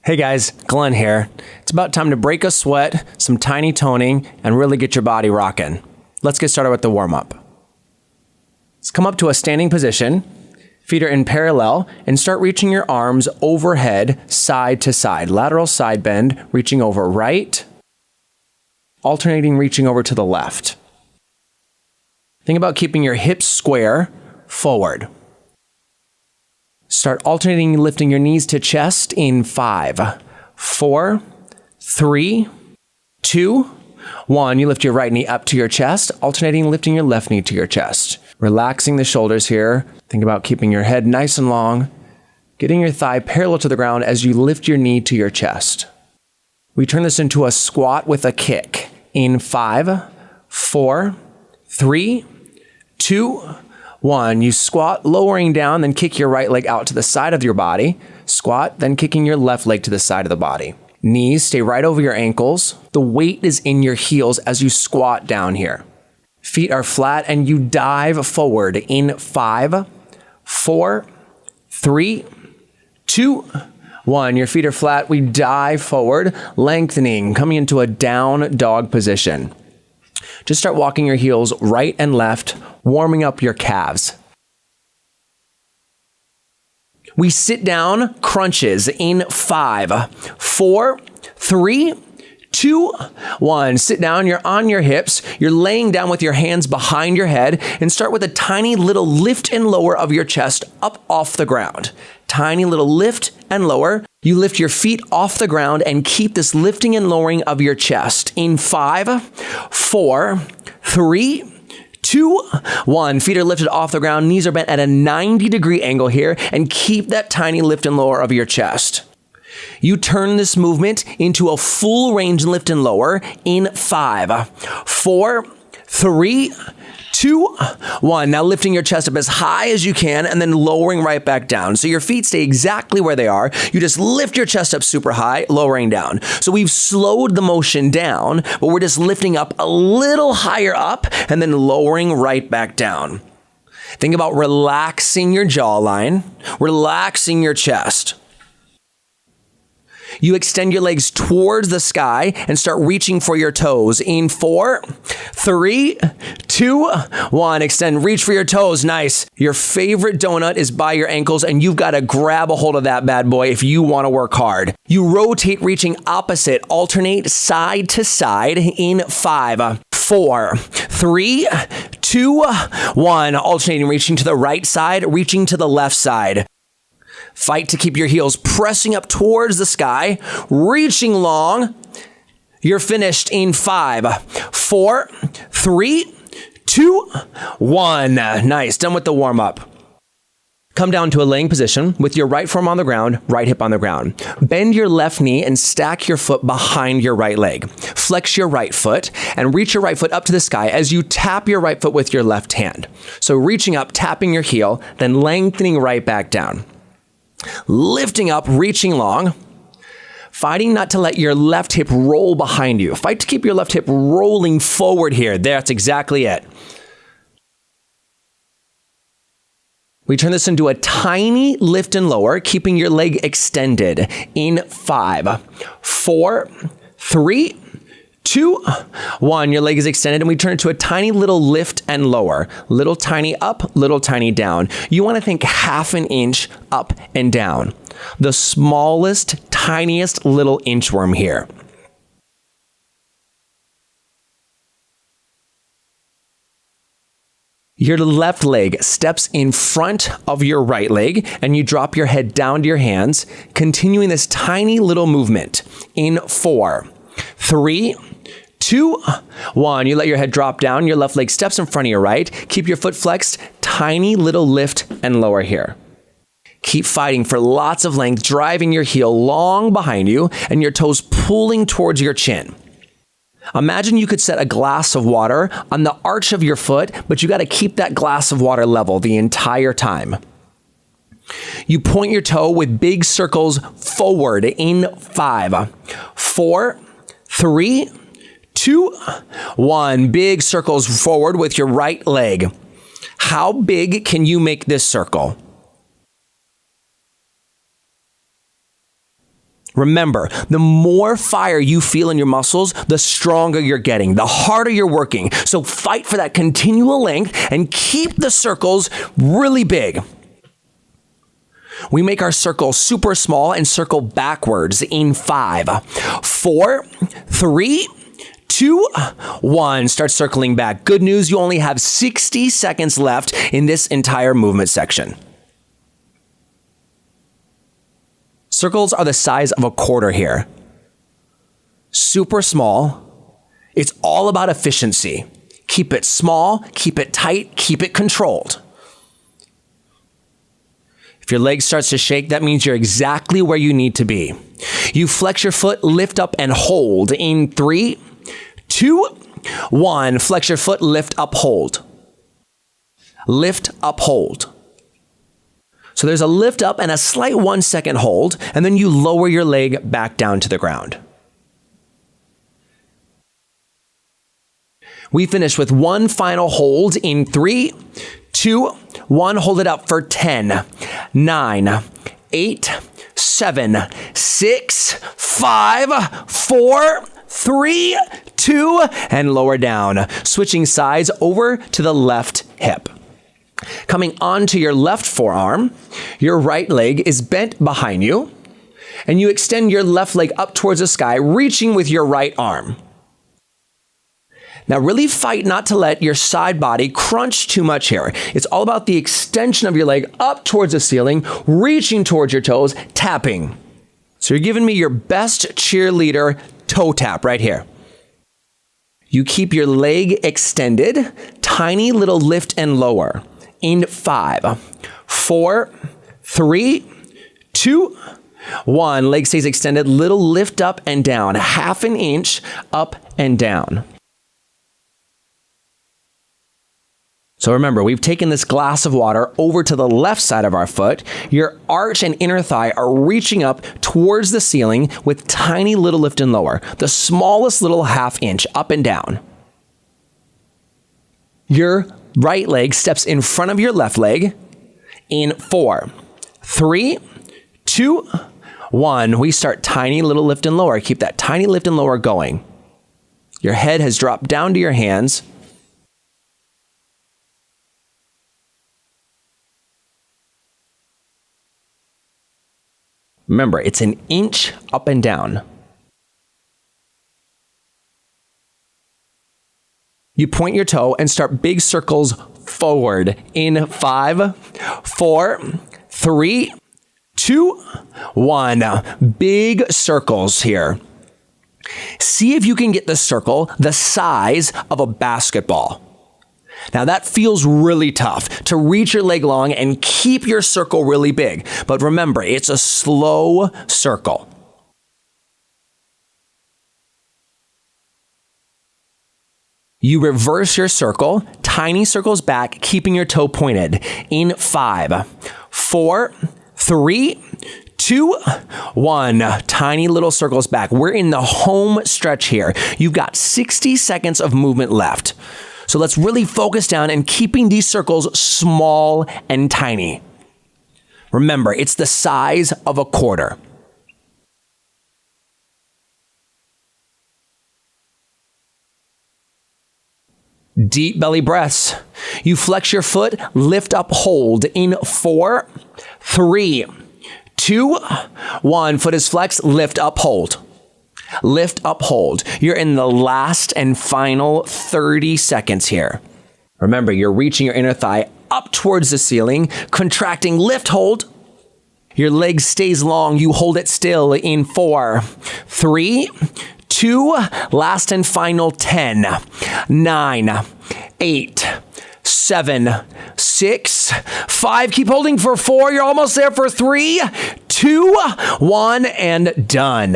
Hey guys, Glenn here. It's about time to break a sweat, some tiny toning, and really get your body rocking. Let's get started with the warm-up. Let's come up to a standing position, feet are in parallel, and start reaching your arms overhead, side to side. Lateral side bend, reaching over right, alternating reaching over to the left. Think about keeping your hips square, forward. Start alternating lifting your knees to chest in 5, 4, 3, 2, 1. You lift your right knee up to your chest, alternating lifting your left knee to your chest. Relaxing the shoulders here. Think about keeping your head nice and long, getting your thigh parallel to the ground as you lift your knee to your chest. We turn this into a squat with a kick in 5, 4, 3, 2, 1. You squat, lowering down, then kick your right leg out to the side of your body. Squat, then kicking your left leg to the side of the body. Knees stay right over your ankles. The weight is in your heels as you squat down here. Feet are flat and you dive forward in 5, 4, 3, 2, 1. Your feet are flat. We dive forward, lengthening, coming into a down dog position. Just start walking your heels right and left, warming up your calves. We sit down crunches in 5, 4, 3, 2, 1. Sit down, you're on your hips, you're laying down with your hands behind your head, and start with a tiny little lift and lower of your chest up off the ground. Tiny little lift and lower. You lift your feet off the ground and keep this lifting and lowering of your chest in 5, 4, 3, 2, 1. Feet are lifted off the ground. Knees are bent at a 90-degree angle here, and keep that tiny lift and lower of your chest. You turn this movement into a full range lift and lower in 5, 4, 3, 2, 1. Now lifting your chest up as high as you can and then lowering right back down. So your feet stay exactly where they are. You just lift your chest up super high, lowering down. So we've slowed the motion down, but we're just lifting up a little higher up and then lowering right back down. Think about relaxing your jawline, relaxing your chest. You extend your legs towards the sky and start reaching for your toes in 4, 3, 2, 1. Extend, reach for your toes. Nice. Your favorite donut is by your ankles, and you've got to grab a hold of that bad boy if you want to work hard. You rotate, reaching opposite, alternate side to side in 5, 4, 3, 2, 1. Alternating, reaching to the right side, reaching to the left side. Fight to keep your heels pressing up towards the sky, reaching long. You're finished in 5, 4, 3, 2, 1. Nice. Done with the warm-up. Come down to a laying position with your right forearm on the ground, right hip on the ground. Bend your left knee and stack your foot behind your right leg. Flex your right foot and reach your right foot up to the sky as you tap your right foot with your left hand. So reaching up, tapping your heel, then lengthening right back down. Lifting up, reaching long, fighting not to let your left hip roll behind you. Fight to keep your left hip rolling forward here. That's exactly it. We turn this into a tiny lift and lower, keeping your leg extended in 5, 4, 3, 2, 1. Your leg is extended, and we turn it to a tiny little lift and lower. Little tiny up, little tiny down. You want to think half an inch up and down. The smallest, tiniest little inchworm here. Your left leg steps in front of your right leg, and you drop your head down to your hands, continuing this tiny little movement in 4, 3, 2, 1. You let your head drop down. Your left leg steps in front of your right. Keep your foot flexed. Tiny little lift and lower here. Keep fighting for lots of length, driving your heel long behind you and your toes pulling towards your chin. Imagine you could set a glass of water on the arch of your foot, but you got to keep that glass of water level the entire time. You point your toe with big circles forward in 5, 4, 3, 2, 1. Big circles forward with your right leg. How big can you make this circle? Remember, the more fire you feel in your muscles, the stronger you're getting, the harder you're working. So fight for that continual length and keep the circles really big. We make our circle super small and circle backwards in 5, 4, 3, 2, 1. Start circling back. Good news, you only have 60 seconds left in this entire movement section. Circles are the size of a quarter here. Super small. It's all about efficiency. Keep it small, keep it tight, keep it controlled. If your leg starts to shake, that means you're exactly where you need to be. You flex your foot, lift up and hold in 3, 2, 1. Flex your foot, lift up, hold. Lift up, hold. So there's a lift up and a slight 1 second hold, and then you lower your leg back down to the ground. We finish with one final hold in 3, 2, 1. Hold it up for 10, 9, 8, 7, 6, 5, 4, 3, 2, and lower down. Switching sides over to the left hip. Coming onto your left forearm, your right leg is bent behind you, and you extend your left leg up towards the sky, reaching with your right arm. Now really fight not to let your side body crunch too much here. It's all about the extension of your leg up towards the ceiling, reaching towards your toes, tapping. So you're giving me your best cheerleader toe tap right here. You keep your leg extended, tiny little lift and lower. In 5, 4, 3, 2, 1. Leg stays extended, little lift up and down, half an inch up and down. So remember, we've taken this glass of water over to the left side of our foot. Your arch and inner thigh are reaching up towards the ceiling with tiny little lift and lower, the smallest little half inch up and down. Your right leg steps in front of your left leg in 4, 3, 2, 1. We start tiny little lift and lower. Keep that tiny lift and lower going. Your head has dropped down to your hands. Remember, it's an inch up and down. You point your toe and start big circles forward in 5, 4, 3, 2, 1. Big circles here. See if you can get the circle the size of a basketball. Now that feels really tough to reach your leg long and keep your circle really big. But remember, it's a slow circle. You reverse your circle, tiny circles back, keeping your toe pointed. In 5, 4, 3, 2, 1. Tiny little circles back. We're in the home stretch here. You've got 60 seconds of movement left. So let's really focus down and keeping these circles small and tiny. Remember, it's the size of a quarter. Deep belly breaths. You flex your foot, lift up, hold in 4, 3, 2, 1. Foot is flexed, lift up, hold. Lift up, hold. You're in the last and final 30 seconds here. Remember, you're reaching your inner thigh up towards the ceiling, contracting, lift, hold. Your leg stays long, you hold it still in 4, 3, 2, last and final 10, 9, 8, 7, 6, 5. Keep holding for 4. You're almost there for 3, 2, 1, and done.